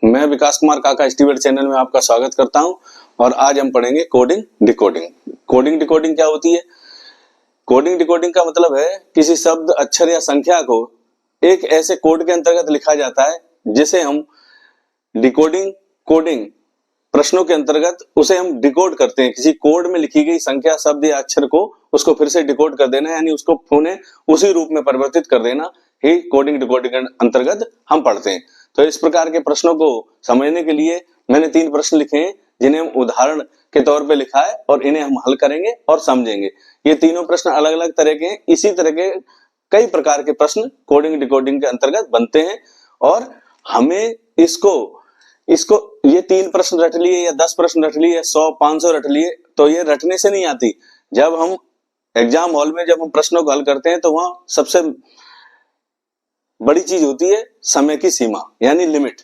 मैं विकास कुमार काका steward channel में आपका स्वागत करता हूं और आज हम पढ़ेंगे कोडिंग डिकोडिंग। कोडिंग डिकोडिंग क्या होती है? कोडिंग डिकोडिंग का मतलब है किसी शब्द, अक्षर या संख्या को एक ऐसे कोड के अंतर्गत लिखा जाता है जिसे हम डिकोडिंग कोडिंग प्रश्नों के अंतर्गत उसे हम डिकोड करते हैं। किसी कोड में लिखी गई संख्या, शब्द या अक्षर को उसको फिर से डिकोड कर देना, यानी उसको पुनः उसी रूप में परिवर्तित कर देना ही कोडिंग डिकोडिंग के अंतर्गत हम पढ़ते हैं। तो इस प्रकार के प्रश्नों को समझने के लिए मैंने 3 प्रश्न लिखे हैं जिन्हें हम उदाहरण के तौर पे लिखा है और इन्हें हम हल करेंगे और समझेंगे। ये तीनों प्रश्न अलग अलग तरह के हैं। इसी तरह के कई प्रकार के प्रश्न कोडिंग डिकोडिंग के अंतर्गत बनते हैं और हमें इसको ये 3 प्रश्न रट लिए या 10 प्रश्न रट लिए, 100 500 रट लिए, तो ये रटने से नहीं आती। जब हम एग्जाम हॉल में जब हम प्रश्नों को हल करते हैं तो वहां सबसे बड़ी चीज होती है समय की सीमा, यानी लिमिट।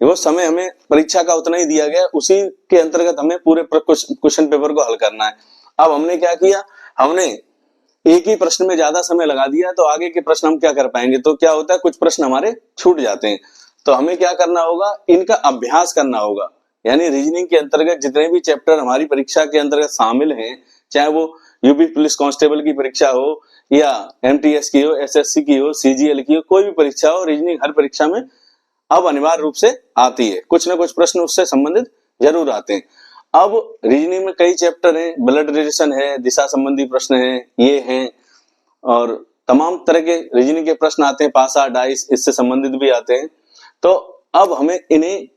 वो समय हमें परीक्षा का उतना ही दिया गया, उसी के अंतर्गत हमें पूरे क्वेश्चन पेपर को हल करना है। अब हमने क्या किया, हमने एक ही प्रश्न में ज्यादा समय लगा दिया तो आगे के प्रश्न हम क्या कर पाएंगे? तो क्या होता है, कुछ प्रश्न हमारे छूट जाते हैं। तो हमें क्या करना होगा, इनका अभ्यास करना होगा। यानी रीजनिंग के अंतर्गत जितने भी चैप्टर हमारी परीक्षा के अंतर्गत शामिल हैं, चाहे वो यूपी पुलिस कांस्टेबल की परीक्षा हो या एमटीएस की हो, एसएससी की हो, सीजीएल की हो, कोई भी परीक्षा हो, रीजनिंग हर परीक्षा में अब अनिवार्य रूप से आती है। कुछ ना कुछ प्रश्न उससे संबंधित जरूर आते हैं। अब रीजनिंग में कई चैप्टर हैं, ब्लड रिलेशन है, दिशा संबंधी प्रश्न है, ये हैं और तमाम तरह के रीजनिंग के प्रश्न आते हैं, पासा डाइस इससे संबंधित भी आते हैं। तो अब हमें इन्हें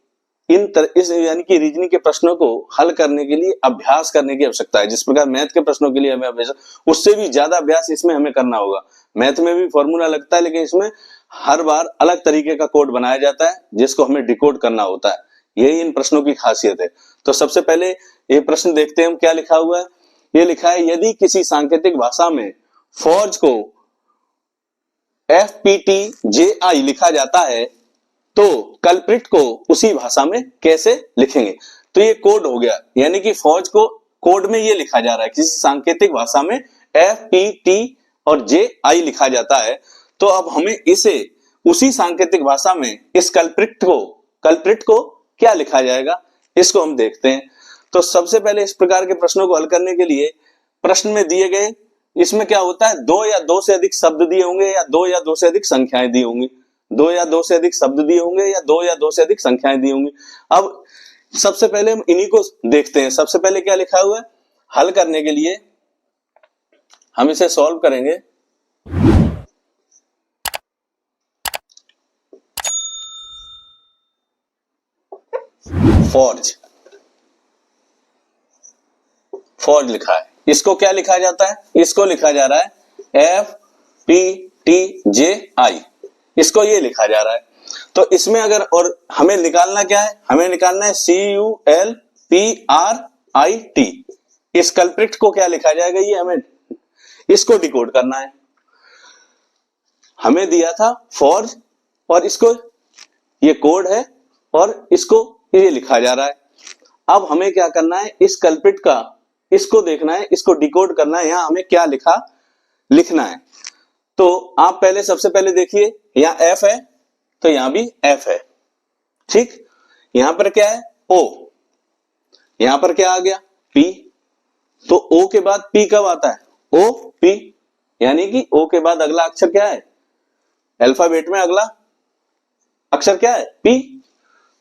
यानी कि रीजनिंग के प्रश्नों को हल करने के लिए अभ्यास करने की आवश्यकता है। जिस प्रकार मैथ के प्रश्नों के लिए हमें अभ्यास, उससे भी ज्यादा अभ्यास इसमें हमें करना होगा। मैथ में भी फॉर्मूला लगता है, लेकिन इसमें हर बार अलग तरीके का कोड बनाया जाता है जिसको हमें डिकोड करना होता है। यही इन प्रश्नों की खासियत है। तो सबसे पहले ये प्रश्न देखते हैं हम क्या लिखा हुआ है। ये लिखा है, यदि किसी सांकेतिक भाषा में फौज को FPTJI लिखा जाता है तो कल्प्रिट को उसी भाषा में कैसे लिखेंगे? तो ये कोड हो गया, यानी कि फौज को कोड में ये लिखा जा रहा है, किसी सांकेतिक भाषा में FPT और JI लिखा जाता है। तो अब हमें इसे उसी सांकेतिक भाषा में इस कल्प्रिट को क्या लिखा जाएगा, इसको हम देखते हैं। तो सबसे पहले इस प्रकार के प्रश्नों को हल करने के लिए प्रश्न में दिए गए, इसमें क्या होता है, 2 या 2 से अधिक शब्द दिए होंगे या 2 या 2 से अधिक संख्याएं दी होंगी। 2 या 2 से अधिक शब्द दिए होंगे या 2 या 2 से अधिक संख्याएं दी होंगी। अब सबसे पहले हम इन्हीं को देखते हैं। सबसे पहले क्या लिखा हुआ है, हल करने के लिए हम इसे सॉल्व करेंगे। फौज लिखा है, इसको क्या लिखा जाता है? इसको लिखा जा रहा है FPTJI, इसको ये लिखा जा रहा है। तो इसमें अगर, और हमें निकालना क्या है, हमें निकालना है CULPRIT। इस कल्प्रिट को क्या लिखा जाएगा, ये हमें इसको डिकोड करना है। हमें दिया था फौज और इसको ये कोड है और इसको ये लिखा जा रहा है। अब हमें क्या करना है, इस कल्प्रिट का इसको देखना है, इसको डिकोड करना है। यहां हमें क्या लिखना है। तो आप पहले सबसे पहले देखिए, यहां F है तो यहां भी F है, ठीक। यहां पर क्या है, O, यहां पर क्या आ गया, P। तो O के बाद P कब आता है, OP, यानी कि O के बाद अगला अक्षर क्या है, अल्फाबेट में अगला अक्षर क्या है, P।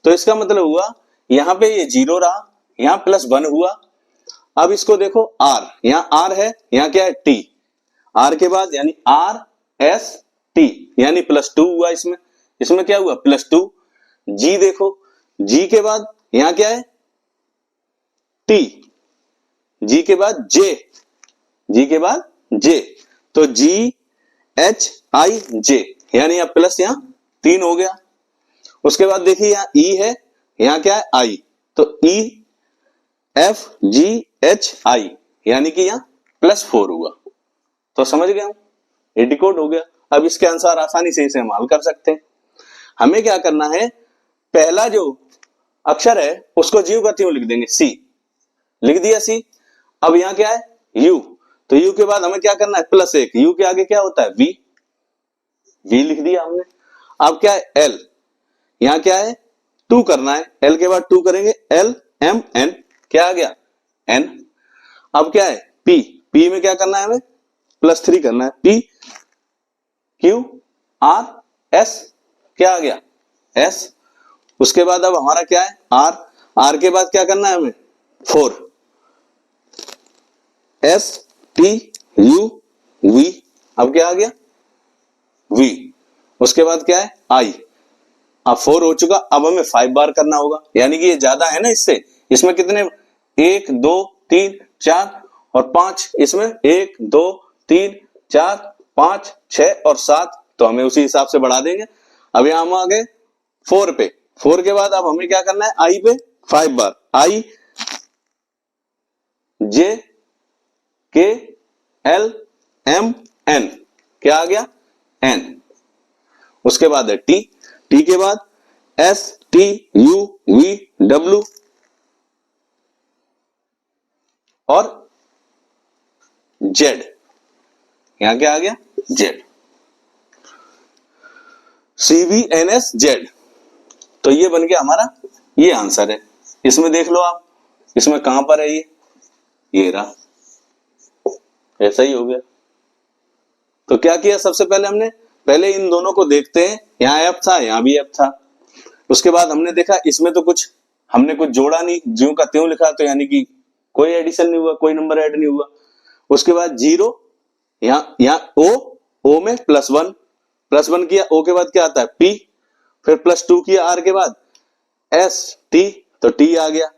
तो इसका मतलब हुआ यहां पे ये 0 रहा, यहां +1 हुआ। अब इसको देखो R, यहां R है, यहां क्या है, T। R के बाद यानी RST, यानी +2 हुआ। इसमें क्या हुआ, +2। G देखो, G के बाद यहां क्या है, T। G के बाद J, G के बाद J, तो GHIJ, यानी अब प्लस यहां 3 हो गया। उसके बाद देखिए यहां E है, यहां क्या है, I, तो EFGHI, यानी कि यहां +4 हुआ। तो समझ गए हम, ये डिकोड हो गया। अब इसके अनुसार आसानी से इसे हम हल कर सकते हैं। हमें क्या करना है, पहला जो अक्षर है उसको ज्यों का त्यों लिख देंगे, C, लिख दिया C। अब यहां क्या है, U, तो U के बाद हमें क्या करना है, +1, U के आगे क्या होता है, V लिख दिया हमने। अब क्या है, L, यहां क्या है 2 करना है, L के बाद 2 करेंगे, L M N, क्या आ गया N। अब क्या है P, P में क्या करना है हमें, +3 करना है, P Q R S, क्या आ गया S। उसके बाद अब हमारा क्या है R, R के बाद क्या करना है हमें 4, S T U V, अब क्या आ गया V। उसके बाद क्या है I, अब 4 हो चुका, अब हमें 5 बार करना होगा, यानी कि ये ज्यादा है ना इससे, इसमें कितने 1 2 3 4 और 5, इसमें 1 2 3 4 5 6 और 7, तो हमें उसी हिसाब से बढ़ा देंगे। अब यहां हम आ गए 4 पे, 4 के बाद अब हमें क्या करना है I पे 5 बार, I J K L M N, क्या आ गया N। उसके बाद है T, T के बाद S T U V W और Z, यहां क्या आ गया Z, CVNS Z। तो ये बन गया हमारा, ये आंसर है। इसमें देख लो आप, इसमें कहां पर है ये रहा, ऐसा ही हो गया। तो क्या किया सबसे पहले हमने, पहले इन दोनों को देखते हैं, यहाँ एफ था यहाँ भी एफ था। उसके बाद हमने देखा इसमें तो कुछ हमने कुछ जोड़ा नहीं, ज्यों का त्यों लिखा, तो यानी कि कोई एडिशन नहीं हुआ, कोई नंबर ऐड नहीं हुआ। उसके बाद 0, यहाँ ओ में +1 किया, ओ के बाद क्या आता है P, फिर +2 किया R के बाद S T, तो T आ गया,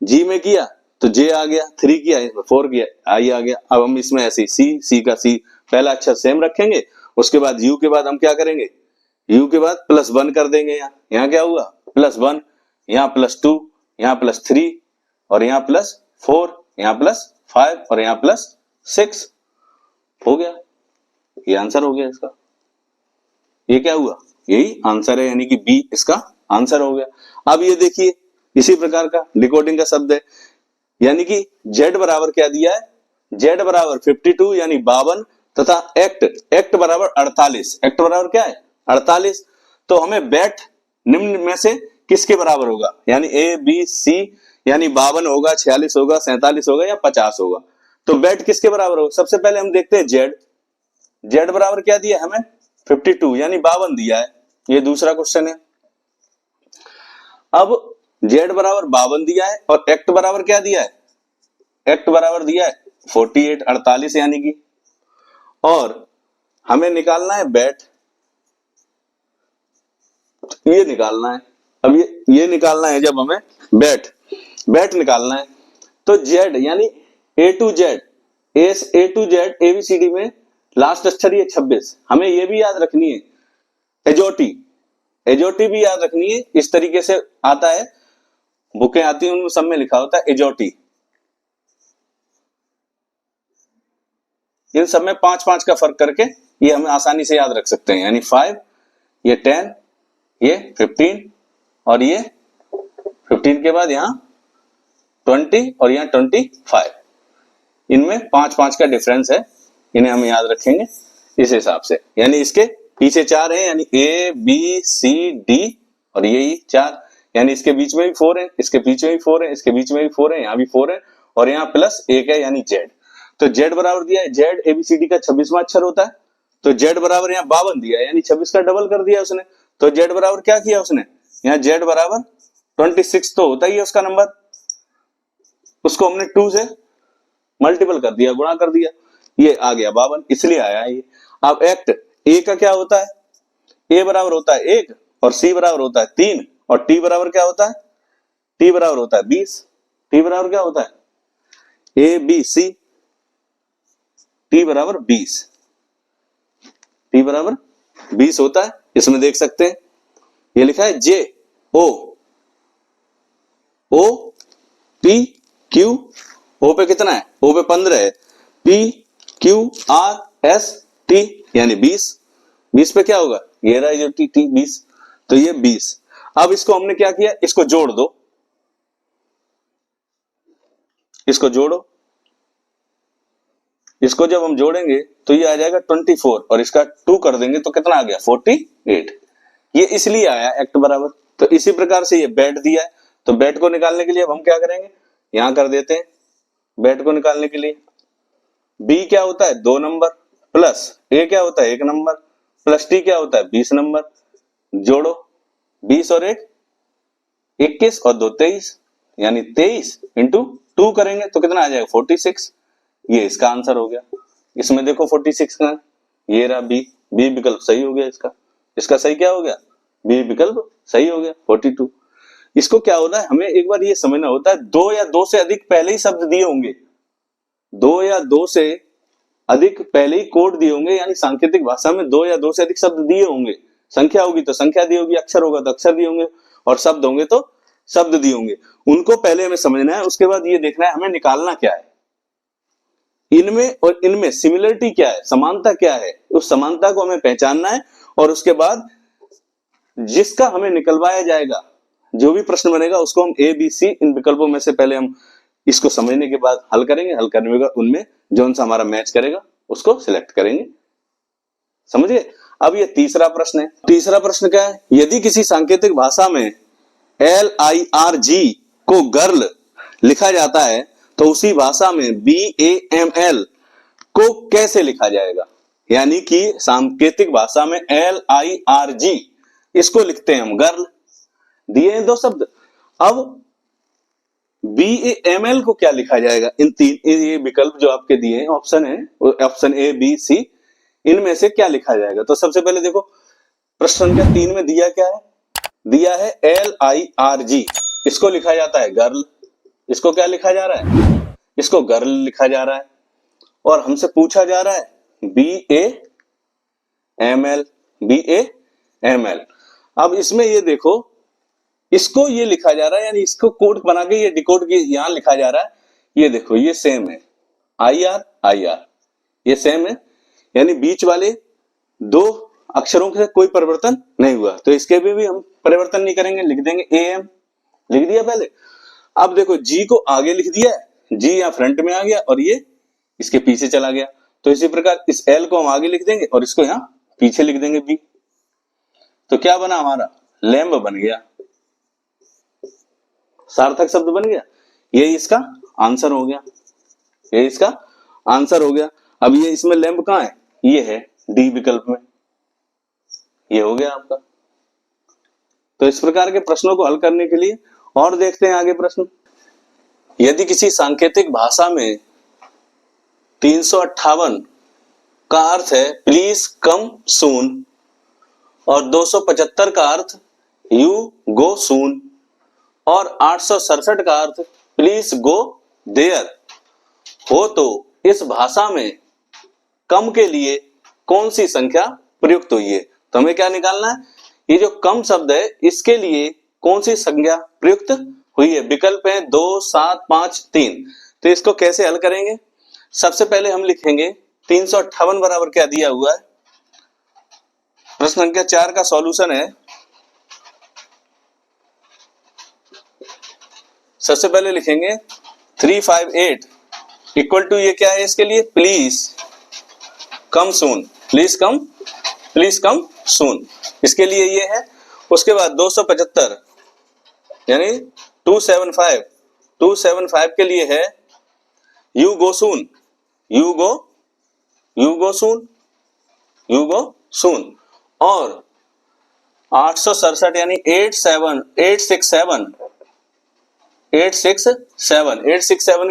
G में किया तो J आ गया, 3 किया इसमें 4 किया I आ गया। अब हम इसमें ऐसे C का C पहला अक्षर सेम रखेंगे, उसके बाद U के बाद हम क्या करेंगे, U के बाद +1 कर देंगे, यहाँ क्या हुआ +1, यहाँ +2, यहाँ +3 और यहाँ +4, यहाँ +5 और यहाँ +6, हो गया, ये आंसर हो गया इसका। ये क्या हुआ, यही आंसर है, यानी कि बी इसका आंसर हो गया। अब ये देखिए इसी प्रकार का डिकोडिंग का शब्द है, यानी कि Z बराबर क्या दिया है, Z बराबर 52 यानी 52 तथा एक्ट बराबर 48, एक्ट बराबर क्या है 48। तो हमें बैट निम्न में से किसके बराबर होगा, यानी A B C, यानी 52 होगा, 46 होगा, 47 होगा या 50 होगा। तो बैट किसके बराबर होगा, सबसे पहले हम देखते हैं Z बराबर क्या दिया हमें 52 यानी 52 दिया है, ये दूसरा क्वेश्चन है। अब Z बराबर 52 दिया है और एक्ट बराबर क्या दिया है, एक्ट बराबर दिया है 48 48 यानी कि, और हमें निकालना है बैट, ये निकालना है। अब ये निकालना है, जब हमें बैट निकालना है तो Z यानी A to Z, A to Z ABCD में लास्ट अक्षर ये 26, हमें ये भी याद रखनी है, एजोटी भी याद रखनी है। इस तरीके से आता है, बुकें आती हैं उनमें सब में लिखा होता है एजोटी। इन सब में 5-5 का फर्क करके ये हमें आसानी से याद रख सकते हैं, यानी 5, ये 10, ये 15 और ये 15 के बाद यहाँ 20 और यहाँ 25, इनमें 5-5 का डिफरेंस है, इन्हें हम याद रखेंगे इस हिसाब से। यानी इसके पीछे 4 है, यानी A B C D और यही 4, यानी इसके बीच में भी 4 है, इसके पीछे भी 4 है, इसके बीच में भी 4 है, यहाँ भी 4 है और यहाँ +1 है यानी Z। तो Z बराबर दिया है, Z ABCD का 26वां अक्षर होता है, तो Z बराबर यहाँ 52 दिया है, यानी 26 का डबल कर दिया उसने। तो Z बराबर क्या किया उसने, यहाँ Z बराबर 26 तो होता ही है उसका नंबर, उसको हमने 2 से मल्टीपल कर दिया, गुणा कर दिया, ये आ गया 52, इसलिए आया ये। अब एक्ट ए का क्या होता है, ए बराबर होता है 1 और सी बराबर होता है 3 और टी बराबर क्या होता है, टी बराबर होता है 20, टी बराबर क्या होता है ए बी सी, टी बराबर 20, टी बराबर 20 होता है। इसमें देख सकते हैं ये लिखा है जे ओ पी क्यू, ओ पे कितना है, ओ पे 15 है, P Q R S T यानी 20 पे क्या होगा, ये रहा जो टी 20, तो ये 20। अब इसको हमने क्या किया, इसको जोड़ दो, इसको जोड़ो, इसको जब हम जोड़ेंगे तो ये आ जाएगा 24 और इसका 2 कर देंगे तो कितना आ गया 48, ये इसलिए आया एक्ट बराबर तो इसी प्रकार से ये बेट दिया है, तो बेट को निकालने के लिए अब हम क्या करेंगे, यहां कर देते हैं बेट को निकालने के लिए। बी क्या होता है 2 नंबर, प्लस ए क्या होता है 1 नंबर, प्लस टी क्या होता है 20 नंबर, जोड़ो 20 और 1 21 और 2 23, यानी 23 इंटू 2 करेंगे तो कितना आ जाएगा 46। ये इसका आंसर हो गया। इसमें देखो 46 का ये रहा बी, बी विकल्प सही हो गया इसका। इसका सही क्या हो गया, बी विकल्प सही हो गया 42। इसको क्या होता है, हमें एक बार ये समझना होता है, 2 या 2 से अधिक पहले ही शब्द दिए होंगे, 2 या 2 से अधिक पहले ही कोड दिए होंगे, यानी सांकेतिक भाषा में 2 या 2 से अधिक शब्द दिए होंगे। संख्या होगी तो संख्या दी होगी, अक्षर होगा तो अक्षर दिए होंगे, और शब्द होंगे तो शब्द दिए होंगे। उनको पहले हमें समझना है, उसके बाद ये देखना है हमें निकालना क्या है, इनमें और इनमें सिमिलरिटी क्या है, समानता क्या है, उस समानता को हमें पहचानना है। और उसके बाद जिसका हमें निकलवाया जाएगा, जो भी प्रश्न बनेगा उसको हम ए बी सी इन विकल्पों में से पहले हम इसको समझने के बाद हल करेंगे, हल करने के बाद उनमें जो सा हमारा मैच करेगा उसको सिलेक्ट करेंगे। समझिए। अब ये तीसरा प्रश्न है। तीसरा प्रश्न क्या है, यदि किसी सांकेतिक भाषा में LIRG को गर्ल लिखा जाता है तो उसी भाषा में BAML को कैसे लिखा जाएगा। यानी कि सांकेतिक भाषा में LIRG इसको लिखते हैं हम गर्ल, दिए हैं 2 शब्द। अब BAML को क्या लिखा जाएगा, इन 3 ये विकल्प जो आपके दिए हैं ऑप्शन है, ऑप्शन A B C, इनमें से क्या लिखा जाएगा। तो सबसे पहले देखो प्रश्न संख्या 3 में दिया क्या है, दिया है LIRG, इसको लिखा जाता है गर्ल, इसको क्या लिखा जा रहा है, इसको गर्ल लिखा जा रहा है। और हमसे पूछा जा रहा है BAML। अब इसमें ये देखो, इसको ये लिखा जा रहा है, यानी इसको कोड बना के ये डिकोड के यहां लिखा जा रहा है। ये देखो ये सेम है, IR ये सेम है, यानी बीच वाले 2 अक्षरों से कोई परिवर्तन नहीं हुआ, तो इसके भी हम परिवर्तन नहीं करेंगे, लिख देंगे AM, लिख दिया पहले। अब देखो G को आगे लिख दिया है, G यहाँ फ्रंट में आ गया और ये इसके पीछे चला गया, तो इसी प्रकार इस L को हम आगे लिख देंगे और इसको यहाँ पीछे लिख देंगे B। तो क्या बना हमारा, लैम्ब बन गया, सार्थक शब्द बन गया। ये इसका आंसर हो गया, ये इसका आंसर हो गया। अब ये इसमें लैम्ब कहाँ है, ये है डी विकल्प में, ये हो गया आपका। तो इस प्रकार के प्रश्नों को हल करने के लिए और देखते हैं आगे प्रश्न। यदि किसी सांकेतिक भाषा में 358 का अर्थ है प्लीज कम सून और 275 का अर्थ यू गो सून और 867 का अर्थ प्लीज गो देयर हो, तो इस भाषा में कम के लिए कौन सी संख्या प्रयुक्त हुई है। तो हमें क्या निकालना है, ये जो कम शब्द है इसके लिए कौन सी संख्या प्रयुक्त हुई है। विकल्प है 2 7 5 3। तो इसको कैसे हल करेंगे, सबसे पहले हम लिखेंगे 358 बराबर क्या दिया हुआ है, प्रश्न संख्या 4 का सॉल्यूशन है। सबसे पहले लिखेंगे 358 इक्वल टू ये क्या है, इसके लिए please come soon, please come सून, इसके लिए ये है। उसके बाद 275 यानी 275 के लिए है you go soon, you go सून। और 867 यानी 867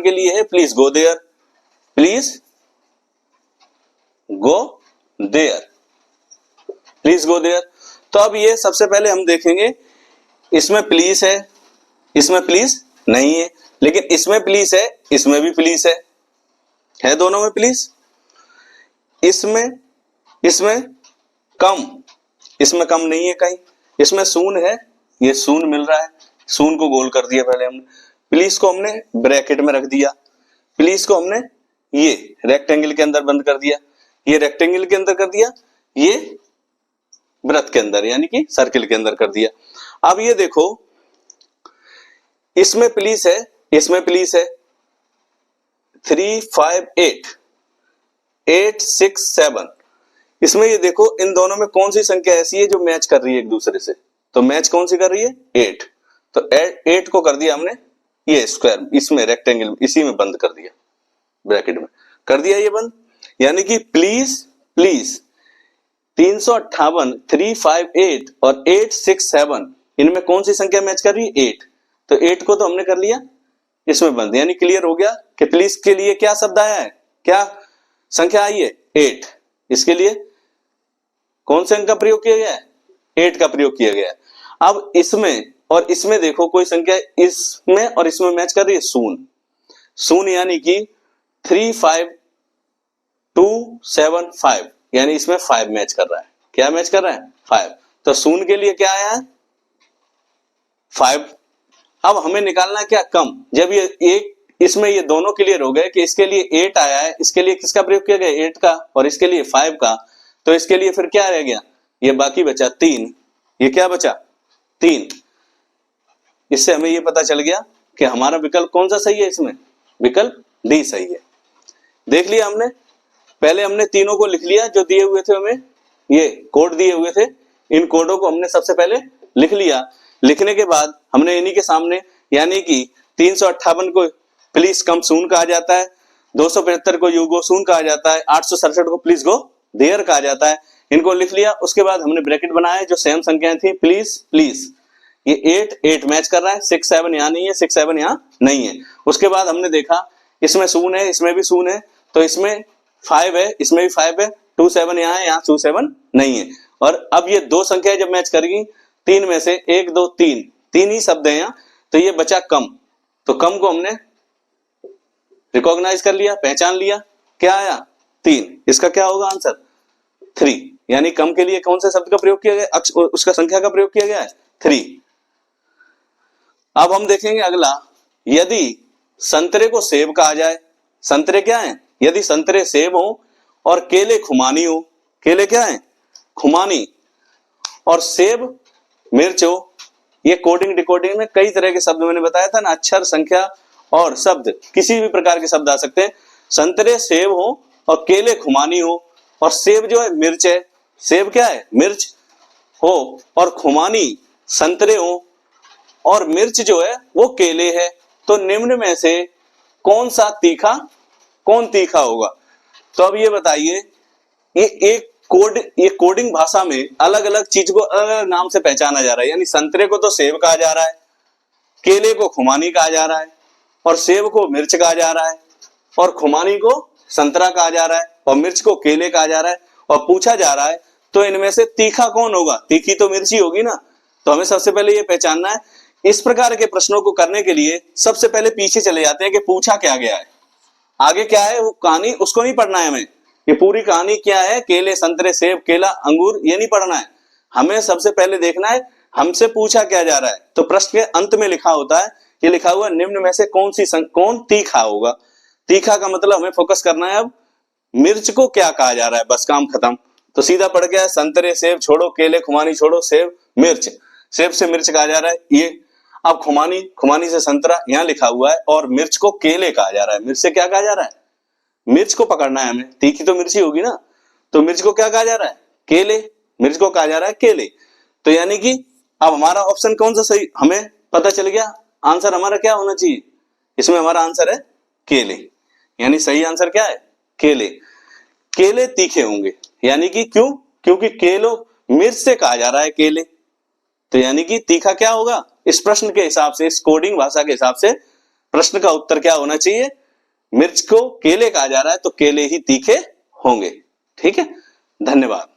के लिए है प्लीज गो देयर। तो अब ये सबसे पहले हम देखेंगे, इसमें प्लीज है, इसमें प्लीज नहीं है, लेकिन इसमें प्लीज है, इसमें भी प्लीज है दोनों में प्लीज। इसमें कम नहीं है कहीं, इसमें सून है, ये सून मिल रहा है, सून को गोल कर दिया पहले हमने, प्लीज को हमने ब्रैकेट में रख दिया, प्लीज को हमने ये रेक्टेंगल के अंदर बंद कर दिया, ये रेक्टेंगल के अंदर कर दिया, ये वृत्त के अंदर यानी कि सर्किल के अंदर कर दिया। अब ये देखो इसमें प्लीज है, इसमें प्लीज है 358 867, इसमें ये देखो इन दोनों में कौन सी संख्या ऐसी है जो मैच कर रही है एक दूसरे से, तो मैच कौन सी कर रही है? 8। तो 8 को कर दिया हमने ये स्क्वायर, इसमें रेक्टेंगल इसी में बंद कर दिया, ब्रैकेट में कर दिया ये बंद। यानी कि प्लीज 358, 358 और 867 इनमें कौन सी संख्या मैच कर रही है? 8। तो 8 को तो हमने कर लिया इसमें बंद, यानी क्लियर हो गया कि प्लीज के लिए क्या शब्द आया है, क्या संख्या आई है? 8। इसके लिए कौन से अंक का प्रयोग किया गया है? 8 का प्रयोग किया गया है। अब इसमें और इसमें देखो कोई संख्या इसमें और इसमें मैच कर रही है? शून्य, यानी कि 35275, यानी इसमें 5 मैच कर रहा है। क्या मैच कर रहा है? 5। तो शून्य के लिए क्या आया है? 5। अब हमें निकालना क्या? कम। जब ये एक इसमें ये दोनों क्लियर हो गए कि इसके लिए 8 आया है, इसके लिए किसका प्रयोग किया गया? 8 का, और इसके लिए 5 का, तो इसके लिए फिर क्या रह गया? ये बाकी बचा 3। ये क्या बचा? 3। इससे हमें ये पता चल गया कि हमारा विकल्प कौन सा सही है इसमें? विकल्प डी सही है। देख लिया हमने, पहले हमने तीनों को लिख लिया जो दिए हुए थे, हमें ये कोड दिए हुए थे, इन कोडों को हमने सबसे पहले लिख लिया। लिखने के बाद हमने इन्हीं के सामने, यानी कि 358 को प्लीज कम शून्य कहा जाता है, 275 को यू गो शून्य कहा जाता है, 867 को प्लीज गो देयर कहा जाता है, इनको लिख लिया। उसके बाद हमने ब्रैकेट बनाया जो सेम संख्याएं थी, प्लीज ये 8 मैच कर रहा है, 67 यहाँ नहीं है, 67 यहाँ नहीं है। उसके बाद हमने देखा इसमें शून्य है, इसमें भी शून्य है, तो इसमें 5 है, इसमें भी 5 है, 27 यहाँ है, यहाँ 27 नहीं है। और अब ये दो संख्याएं जब मैच करेगी, 3 में से 1 2 3 ही शब्द है यहाँ, तो ये बचा कम। तो कम को हमने रिकॉग्नाइज कर लिया, पहचान लिया, क्या आया? 3। इसका क्या होगा आंसर? 3। यानी कम के लिए कौन से शब्द का प्रयोग किया गया? उसका संख्या का प्रयोग किया गया है 3। अब हम देखेंगे अगला, यदि संतरे को सेब कहा जाए। संतरे क्या है? यदि संतरे सेब हो और केले खुमानी हो। केले क्या है? खुमानी। और सेब मिर्च हो। ये कोडिंग डिकोडिंग में कई तरह के शब्द मैंने बताया था ना, अक्षर, संख्या और शब्द, किसी भी प्रकार के शब्द आ सकते हैं। संतरे सेब हो और केले खुमानी हो, और सेब जो है मिर्च है। सेब क्या है? मिर्च हो, और खुमानी संतरे हो, और मिर्च जो है वो केले है। तो निम्न में से कौन सा तीखा, कौन तीखा होगा? तो अब ये बताइए, ये कोडिंग भाषा में अलग अलग चीज को अलग अलग नाम से पहचाना जा रहा है। यानी संतरे को तो सेब कहा जा रहा है, केले को खुमानी कहा जा रहा है, और सेब को मिर्च कहा जा रहा है, और खुमानी को संतरा कहा जा रहा है, और मिर्च को केले कहा जा रहा है। और पूछा जा रहा है तो इनमें से तीखा कौन होगा? तीखी तो मिर्च ही होगी ना। तो हमें सबसे पहले ये पहचानना है। इस प्रकार के प्रश्नों को करने के लिए सबसे पहले पीछे चले जाते हैं कि पूछा क्या गया है, आगे क्या है वो कहानी, उसको नहीं पढ़ना है हमें। ये पूरी कहानी क्या है, केले, संतरे, सेब, केला, अंगूर, ये नहीं पढ़ना है हमें। सबसे पहले देखना है हमसे पूछा क्या जा रहा है। तो प्रश्न के अंत में लिखा होता है, ये लिखा हुआ निम्न में से कौन तीखा होगा। तीखा का मतलब हमें फोकस करना है अब मिर्च को क्या कहा जा रहा है, बस काम खत्म। तो सीधा पड़ गया, संतरे सेब छोड़ो, केले खुमानी छोड़ो, सेब मिर्च, सेब से मिर्च कहा जा रहा है ये। अब खुमानी से संतरा यहाँ लिखा हुआ है, और मिर्च को केले कहा जा रहा है। मिर्च से क्या कहा जा रहा है? मिर्च को पकड़ना है हमें, तीखी तो मिर्च ही होगी ना। तो मिर्च को क्या कहा जा रहा है? केले। मिर्च को कहा जा रहा है केले। तो यानी कि अब हमारा ऑप्शन कौन सा सही, हमें पता चल गया आंसर हमारा क्या होना चाहिए। इसमें हमारा आंसर है केले, यानी सही आंसर क्या है? केले। केले तीखे होंगे, यानी कि क्यों? क्योंकि केलो मिर्च से कहा जा रहा है केले, तो यानी कि तीखा क्या होगा? इस प्रश्न के हिसाब से, इस कोडिंग भाषा के हिसाब से प्रश्न का उत्तर क्या होना चाहिए? मिर्च को केले कहा जा रहा है तो केले ही तीखे होंगे। ठीक है, धन्यवाद।